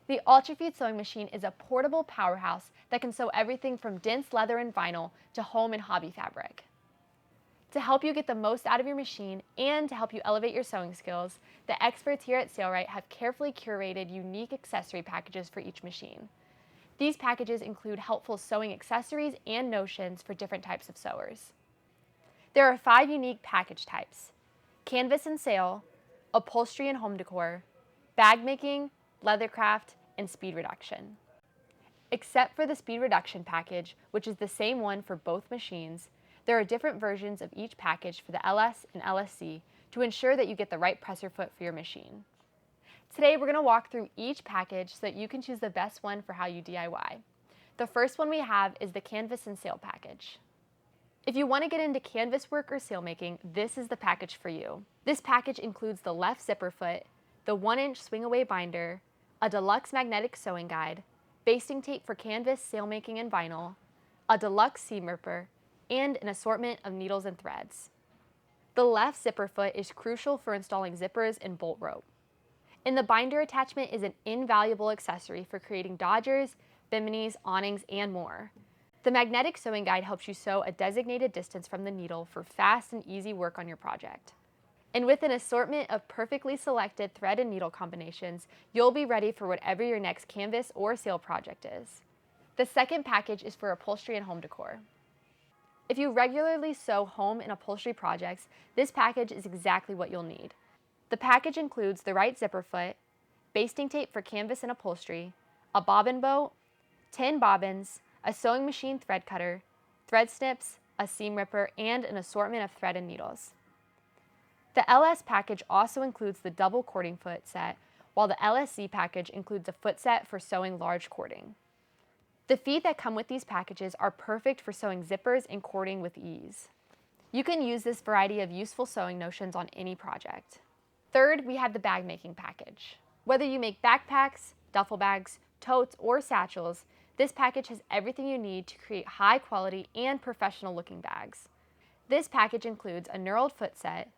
The Ultrafeed Sewing Machine is a portable powerhouse that can sew everything from dense leather and vinyl to home and hobby fabric. To help you get the most out of your machine and to help you elevate your sewing skills, the experts here at Sailrite have carefully curated unique accessory packages for each machine. These packages include helpful sewing accessories and notions for different types of sewers. There are 5 unique package types: canvas and sail, upholstery and home decor, bag making, leathercraft, and speed reduction. Except for the speed reduction package, which is the same one for both machines, there are different versions of each package for the LS and LSC to ensure that you get the right presser foot for your machine. Today we're going to walk through each package so that you can choose the best one for how you DIY. The first one we have is the canvas and sail package. If you want to get into canvas work or sail making, this is the package for you. This package includes the left zipper foot, the 1-inch swing away binder, a deluxe magnetic sewing guide, basting tape for canvas, sail making, and vinyl, a deluxe seam ripper, and an assortment of needles and threads. The left zipper foot is crucial for installing zippers and bolt rope. And the binder attachment is an invaluable accessory for creating dodgers, biminis, awnings, and more. The magnetic sewing guide helps you sew a designated distance from the needle for fast and easy work on your project. And with an assortment of perfectly selected thread and needle combinations, you'll be ready for whatever your next canvas or sail project is. The second package is for upholstery and home decor. If you regularly sew home and upholstery projects, this package is exactly what you'll need. The package includes the right zipper foot, basting tape for canvas and upholstery, a bobbin boat, 10 bobbins, a sewing machine thread cutter, thread snips, a seam ripper, and an assortment of thread and needles. The LS package also includes the double cording foot set, while the LSZ package includes a foot set for sewing large cording. The feet that come with these packages are perfect for sewing zippers and cording with ease. You can use this variety of useful sewing notions on any project. Third, we have the bag making package. Whether you make backpacks, duffel bags, totes, or satchels, this package has everything you need to create high quality and professional looking bags. This package includes a knurled foot set,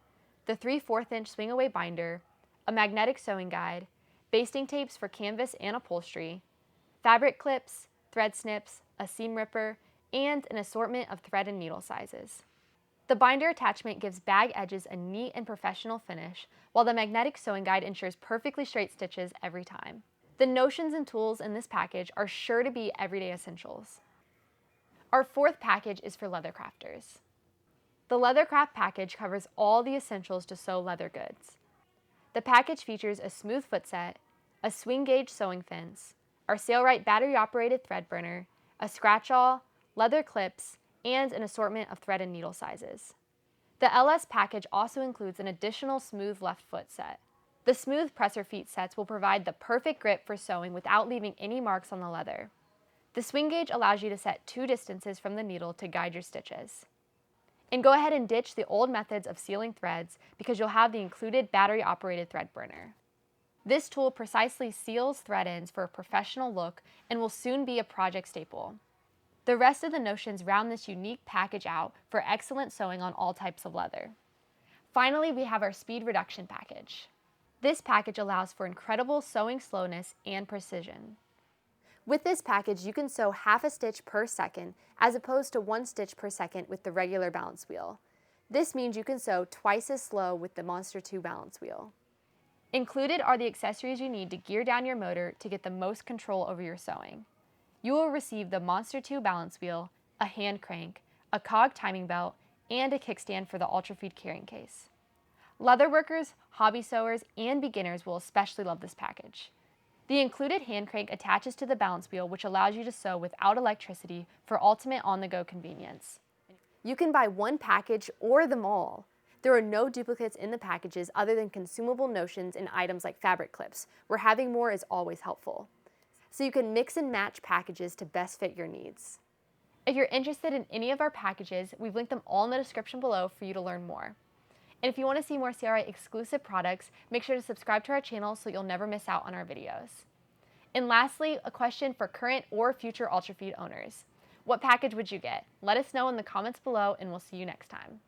the 3/4-inch swing away binder, a magnetic sewing guide, basting tapes for canvas and upholstery, fabric clips, thread snips, a seam ripper, and an assortment of thread and needle sizes. The binder attachment gives bag edges a neat and professional finish, while the magnetic sewing guide ensures perfectly straight stitches every time. The notions and tools in this package are sure to be everyday essentials. Our fourth package is for leather crafters. The Leathercraft package covers all the essentials to sew leather goods. The package features a smooth foot set, a swing gauge sewing fence, our Sailrite battery-operated thread burner, a scratch-all, leather clips, and an assortment of thread and needle sizes. The LS package also includes an additional smooth left foot set. The smooth presser feet sets will provide the perfect grip for sewing without leaving any marks on the leather. The swing gauge allows you to set 2 distances from the needle to guide your stitches. And go ahead and ditch the old methods of sealing threads because you'll have the included battery-operated thread burner. This tool precisely seals thread ends for a professional look and will soon be a project staple. The rest of the notions round this unique package out for excellent sewing on all types of leather. Finally, we have our speed reduction package. This package allows for incredible sewing slowness and precision. With this package, you can sew half a stitch per second as opposed to 1 stitch per second with the regular balance wheel. This means you can sew twice as slow with the Monster 2 balance wheel. Included are the accessories you need to gear down your motor to get the most control over your sewing. You will receive the Monster 2 balance wheel, a hand crank, a cog timing belt, and a kickstand for the Ultrafeed carrying case. Leather workers, hobby sewers, and beginners will especially love this package. The included hand crank attaches to the balance wheel, which allows you to sew without electricity for ultimate on-the-go convenience. You can buy one package or them all. There are no duplicates in the packages other than consumable notions and items like fabric clips, where having more is always helpful. So you can mix and match packages to best fit your needs. If you're interested in any of our packages, we've linked them all in the description below for you to learn more. And if you want to see more Sailrite exclusive products, make sure to subscribe to our channel so you'll never miss out on our videos. And lastly, a question for current or future Ultrafeed owners. What package would you get? Let us know in the comments below and we'll see you next time.